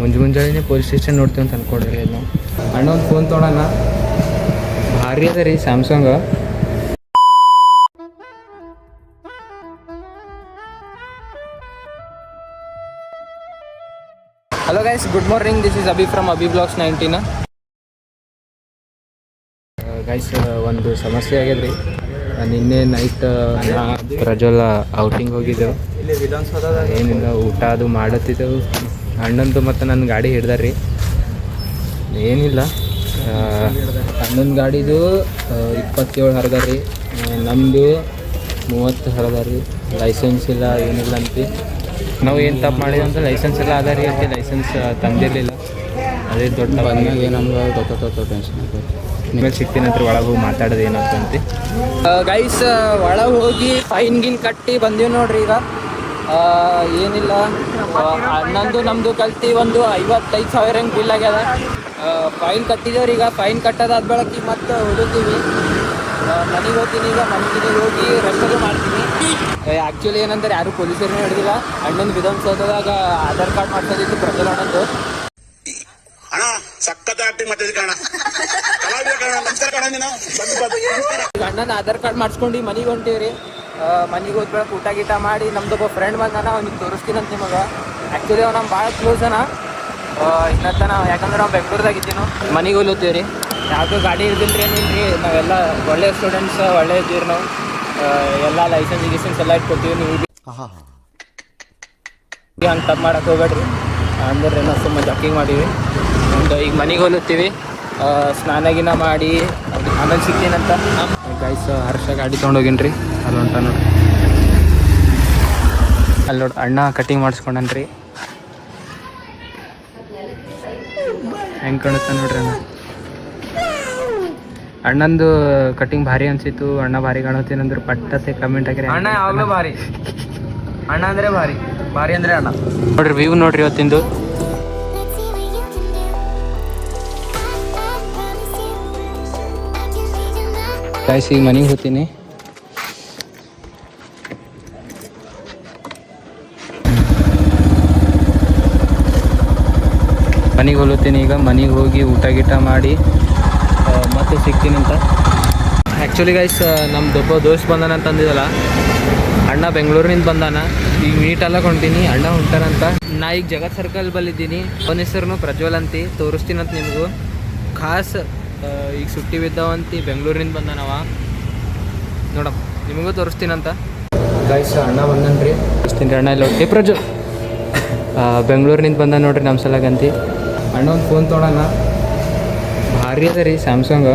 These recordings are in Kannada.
ಮುಂಜಾನೆ ಪೊಲೀಸ್ ಸ್ಟೇಷನ್ ನೋಡ್ತೀವಿ ಅಂತ ಅಂದ್ಕೊಂಡಿರಿ ನಾವು. ಅಣ್ಣ ಒಂದು ಫೋನ್ ತೊಗೊಳೋಣ, ಭಾರಿ ಅದ ರೀ Samsung. Hello guys, good morning. This is Abhi from Abhi blogs 19. Guys, ಒಂದು ಸಮಸ್ಯೆ ಆಗ್ಯದ್ರಿ. ನಿನ್ನೆ ನೈಟ್ ಪ್ರಜ್ವಲ್ ಔಟಿಂಗ್ ಹೋಗಿದ್ದೆವು. ಏನಿಲ್ಲ, ಊಟ ಅದು ಮಾಡತ್ತಿದ್ದೆವು. ಅಣ್ಣಂದು ಮತ್ತು ನನ್ನ ಗಾಡಿ ಹಿಡ್ದಾರ್ರಿ. ಏನಿಲ್ಲ, ಅಣ್ಣನ ಗಾಡಿದು 27 ಹರಿದ ರೀ, ನಮ್ಮದು 30 ಹರಿದ ರೀ. ಲೈಸೆನ್ಸ್ ಇಲ್ಲ, ಏನಿಲ್ಲ ಅಂತ ನಾವು ಏನು ತಪ್ಪು ಮಾಡಿದ್ವಿ ಅಂತ ಲೈಸೆನ್ಸ್ ಎಲ್ಲ ಅದ ರೀ ಅಂತ ಲೈಸೆನ್ಸ್ ತಂದಿರಲಿಲ್ಲ. ಅದೇ ದೊಡ್ಡ ಬಂದಾಗ ನಮ್ಗೆ ಗೊತ್ತಾಗ್ತದೆ, ಟೆನ್ಷನ್ ಆಗ್ತದೆ. ನಿಮಗೆ ಸಿಗ್ತೀನಿ ಅಂತ ಒಳಗೆ ಹೋಗಿ ಮಾತಾಡೋದು ಏನಾಗ್ತಂತೆ. ಗೈಸ್, ಒಳಗೆ ಹೋಗಿ ಫೈನ್ ಗಿನ್ ಕಟ್ಟಿ ಬಂದೀವಿ ನೋಡ್ರಿ. ಈಗ ಏನಿಲ್ಲ, ನಂದು ನಮ್ಮದು ಕಲ್ತು ಒಂದು 55,000 ಹಂಗೆ ಬಿಲ್ ಆಗ್ಯದ. ಫೈನ್ ಕಟ್ಟಿದೇವ್ರಿ. ಈಗ ಫೈನ್ ಕಟ್ಟೋದಾದ ಬೆಳಗ್ಗೆ ಮತ್ತೆ ಹೊಡಿತೀವಿ. ಮನೆಗೆ ಹೋಗ್ತೀನಿ. ಈಗ ಮನೆಗೆ ಹೋಗಿ ರೆಸ್ಟ್ ಮಾಡ್ತೀನಿ. ಆ್ಯಕ್ಚುಲಿ ಏನಂದ್ರೆ ಯಾರು ಪೊಲೀಸರನ್ನ ಹಿಡಿದಿಲ್ಲ. ಅಣ್ಣನ ವಿಧಾನಸೌಧದಾಗ ಆಧಾರ್ ಕಾರ್ಡ್ ಮಾಡ್ಸೋದಿತ್ತು ಪ್ರಜ್ವಲ್ ಅಣ್ಣಂದು. ಅಣ್ಣನ ಆಧಾರ್ ಕಾರ್ಡ್ ಮಾಡಿಸ್ಕೊಂಡು ಮನೆಗೆ ಹೊಂಟೀವ್ರಿ. ಮನೆಗೆ ಹೋದ್ಬೇಕ ಊಟ ಗೀಟ ಮಾಡಿ ನಮ್ದೊಬ್ಬ ಫ್ರೆಂಡ್ ಬಂದಾನ, ಅವ್ನಿಗೆ ತೋರಿಸ್ತೀನಿ ಅಂತ ನಿಮಗೆ. ಆ್ಯಕ್ಚುಲಿ ಅವ್ನು ನಮ್ಮ ಭಾಳ ಕ್ಲೋಸ್ ಅನ. ಇನ್ನತ್ತನ ಯಾಕಂದ್ರೆ ನಾವು ಬೆಂಗ್ಳೂರ್ದಾಗ ಇದ್ದೀನೋ. ಮನೆಗೆ ಹೋಗ್ಲತ್ತೀವಿ ರೀ. ಯಾವುದೋ ಗಾಡಿ ಇರ್ದಿಲ್ಲ ರೀ, ಏನಿಲ್ಲ ರೀ. ನಾವೆಲ್ಲ ಒಳ್ಳೆ ಸ್ಟೂಡೆಂಟ್ಸ್, ಒಳ್ಳೆ ಇದ್ದೀವಿ ನಾವು. ಎಲ್ಲ ಲೈಸೆನ್ಸ್ ಎಲ್ಲ ಇಟ್ಕೊತೀವಿ. ನೀವು ಹಂಗೆ ತಪ್ಪು ಮಾಡಕ್ಕೆ ಹೋಗ್ಬೇಡ್ರಿ. ಅಂದ್ರೆ ನಾವು ಸುಮ್ಮ ಜಾಕಿಂಗ್ ಮಾಡೀವಿ. ಒಂದು ಈಗ ಮನೆಗೆ ಹೋಗ್ಲತ್ತೀವಿ. ಸ್ನಾನ ಮಾಡಿ ಆಮೇಲೆ ಸಿಗ್ತೀನಂತ. ಗೈಸ್, ಹರ್ಷ ಗಾಡಿ ತೊಗೊಂಡೋಗಿನಿ ರೀ. ಅಲ್ಲಿ ಹೊಂಟ ನೋಡ್ರಿ. ಅಲ್ಲಿ ನೋಡಿ ಅಣ್ಣ ಕಟಿಂಗ್ ಮಾಡಿಸ್ಕೊಂಡನ್ ರೀ. ಹೆಂಗೆ ಕಾಣುತ್ತೆ ನೋಡ್ರಿ ಅಣ್ಣ. ಅಣ್ಣಂದು ಕಟಿಂಗ್ ಭಾರಿ ಅನ್ಸಿತ್ತು. ಅಣ್ಣ ಭಾರಿ ಕಾಣುತ್ತೀನಂದ್ರೆ ಪಟ್ಟತ್ತೆ ಕಮೆಂಟ್ ಹಾಕಿರಿ. ಅಣ್ಣ ಯಾವಾಗಲೂ ಭಾರಿ, ಅಣ್ಣ ಅಂದರೆ ಭಾರಿ, ಭಾರಿ ಅಂದರೆ ಅಣ್ಣ. ನೋಡ್ರಿ ವ್ಯೂ ನೋಡ್ರಿ ಇವತ್ತಿಂದು. ಗೈಸ್, ಈಗ ಮನೆಗೆ ಹೋಗ್ತೀನಿ. ಮನೆಗೆ ಹೋಗ್ತೀನಿ. ಈಗ ಮನೆಗೆ ಹೋಗಿ ಊಟ ಗೀಟ ಮಾಡಿ ಮತ್ತೆ ಸಿಗ್ತೀನಂತ. ಆ್ಯಕ್ಚುಲಿ ಗೈಸ್, ನಮ್ದೊಬ್ಬ ದೋಸ್ತ್ ಬಂದಾನ ಅಂತ ಅಂದಿದ್ದಲ್ಲ, ಅಣ್ಣ ಬೆಂಗಳೂರಿನಿಂದ ಬಂದಾನ. ಈಗ ಮೀಟ್ ಎಲ್ಲ ಹೊಂಟೀನಿ. ಅಣ್ಣ ಹೊಂಟಾರಂತ. ನಾ ಈಗ ಜಗತ್ ಸರ್ಕಲ್ ಬಲ್ಲಿದ್ದೀನಿ. ಅವನ ಹೆಸರು ಪ್ರಜ್ವಲ್ ಅಂತಿ. ತೋರಿಸ್ತೀನಂತ ನಿಮಗೂ. ಖಾಸ್ ಈಗ ಸುಟ್ಟಿ ಬಿದ್ದಾವಂತಿ ಬೆಂಗಳೂರಿನಿಂದ ಬಂದಾನವ. ನೋಡಪ್ಪ, ನಿಮಗೂ ತೋರಿಸ್ತೀನಂತ. ಗೈಸ್, ಅಣ್ಣ ಬಂದನ್ರಿ. ತೋರಿಸ್ತೀನಿ ರೀ. ಅಣ್ಣ ಇಲ್ಲ ಏ ಪ್ರಜ್ವಲ್ ಬೆಂಗಳೂರಿನಿಂದ ಬಂದ ನೋಡ್ರಿ ನಮ್ಮ ಸಲಾಗಂತಿ. ಅಣ್ಣ ಒಂದು ಫೋನ್ ತೊಗೊಳೋಣ, ಭಾರಿ ಅದ ರೀ ಸ್ಯಾಮ್ಸಂಗ್.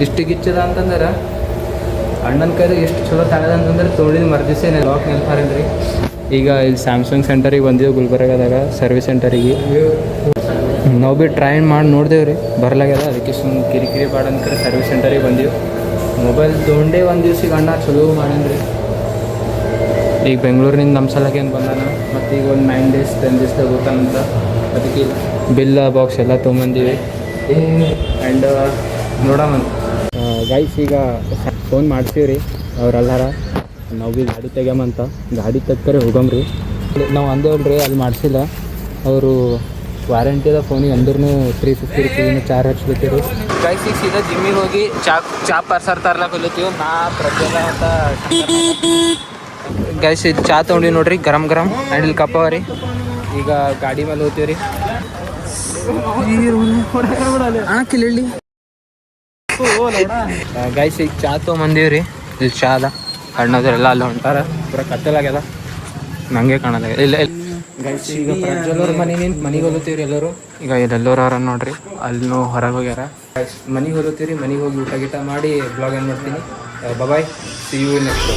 ಇಷ್ಟು ಗಿಚ್ಚದ ಅಂತಂದ್ರೆ ಅಣ್ಣನ ಕೈದಾಗ ಎಷ್ಟು ಚಲೋ ತಗದ ಅಂತಂದ್ರೆ ತೊಗೊಂಡಿದ್ದು ಮರ್ದಿಸೇ ಲಾಕ್ ನೆನಪಾರಲ್ರಿ. ಈಗ ಇಲ್ಲಿ ಸ್ಯಾಮ್ಸಂಗ್ ಸೆಂಟರಿಗೆ ಬಂದೀವಿ, ಗುಲ್ಬರ್ಗದಾಗ ಸರ್ವಿಸ್ ಸೆಂಟರಿಗೆ. ನಾವು ಭೀ ಟ್ರೈ ಮಾಡಿ ನೋಡ್ದೇವು ರೀ, ಬರಲಾಗ್ಯದ. ಅದಕ್ಕೆ ಸುಮ್ಮನೆ ಕಿರಿಕಿರಿ ಬಾಡ ಅಂತ ಸರ್ವಿಸ್ ಸೆಂಟರಿಗೆ ಬಂದೀವಿ. ಮೊಬೈಲ್ ತೊಗೊಂಡೇ ಒಂದು ದಿವ್ಸಿಗೆ ಅಣ್ಣ ಚಲೋ ಮಾಡೇನ್ರಿ. ಈಗ ಬೆಂಗಳೂರಿನಿಂದ ನಮ್ಮ ಸಲಾಗೆ ಏನು ಬಂದಾನ. ಮತ್ತು ಈಗ ಒಂದು 9 days 10 daysದಾಗ ಹೋಗ್ತಾನಂತ. ಅದಕ್ಕೆ ಬಿಲ್ ಬಾಕ್ಸ್ ಎಲ್ಲ ತೊಗೊಂಬಂದೀವಿ. ಆ್ಯಂಡ್ ನೋಡಮ್ಮ ಗೈಸ್, ಈಗ ಫೋನ್ ಮಾಡ್ತೀವಿ ರೀ ಅವ್ರೆಲ್ಲಾರ. ನಾವು ಭೀ ಗಾಡಿ ತೆಗ್ಯಾಮಂತ. ಗಾಡಿ ತೆಗ್ಕರೆ ಹೋಗಮ್ರಿ. ನಾವು ಅಂದೇವಲ್ರಿ, ಅಲ್ಲಿ ಮಾಡಿಸಿಲ್ಲ ಅವರು. ವಾರಂಟಿದ ಫೋನಿಗೆ ಅಂದ್ರೂ 350 ರೂಪಾಯಿನ ಚಾರ್ಜ್ ಹಚ್ಬಿಟ್ಟಿರಿ. ಗೈಸ್, ಈಗ ಸೀದಾ ಜಿಮ್ಮಿಗೆ ಹೋಗಿ ಚಾ ಪಾರ್ಸರ್ ತರ್ಲಾಕ ಹೊಲತ್ತೀವಿ. ನಾ ಪ್ರಜ್ವಲ ಅಂತ. ಗೈಸ್, ಇದು ಚಾ ತೊಗೊಂಡಿವಿ ನೋಡ್ರಿ, ಗರಂ ಆ್ಯಂಡ್ ಇಲ್ಲಿ ಕಪ್ಪ ರೀ. ಈಗ ಗಾಡಿ ಮೇಲೆ ಹೋಗ್ತೀವಿ ರೀ. ಹಾಕಿಲ್ಲ ಗೈಸ್, ಈಗ ಚಾ ತೊಗೊಂಬಂದೀವಿ ರೀ. ಇಲ್ಲಿ ಚಾ ಅದ. ಅಣ್ಣದರೆಲ್ಲ ಅಲ್ಲಿ ಹೊಂಟಾರ. ಪೂರ ಕತ್ತಲಾಗ್ಯದ, ನಂಗೆ ಕಾಣಲ್ಲ. ಇಲ್ಲ ಗೈಸ್, ಈಗ ಪ್ರಜ್ವಲ್ ಅವ್ರ ಮನೆಗೆ ಹೋಗ್ತೀವಿ ಎಲ್ಲರೂ. ಈಗ ಇದೆಲ್ಲರೂ ಅವ್ರ ನೋಡ್ರಿ, ಅಲ್ಲೂ ಹೊರಗೆ ಹೋಗ್ಯಾರ. ಮನೆಗೆ ಹೋಗ್ತೀವಿ. ಮನೆಗೆ ಹೋಗಿ ಊಟ ಗೀಟ ಮಾಡಿ ಬ್ಲಾಗ್ ಏನು ಮಾಡ್ತೀನಿ. ಬಾಯ್, ಸಿ ಯು ನೆಕ್ಸ್ಟ್.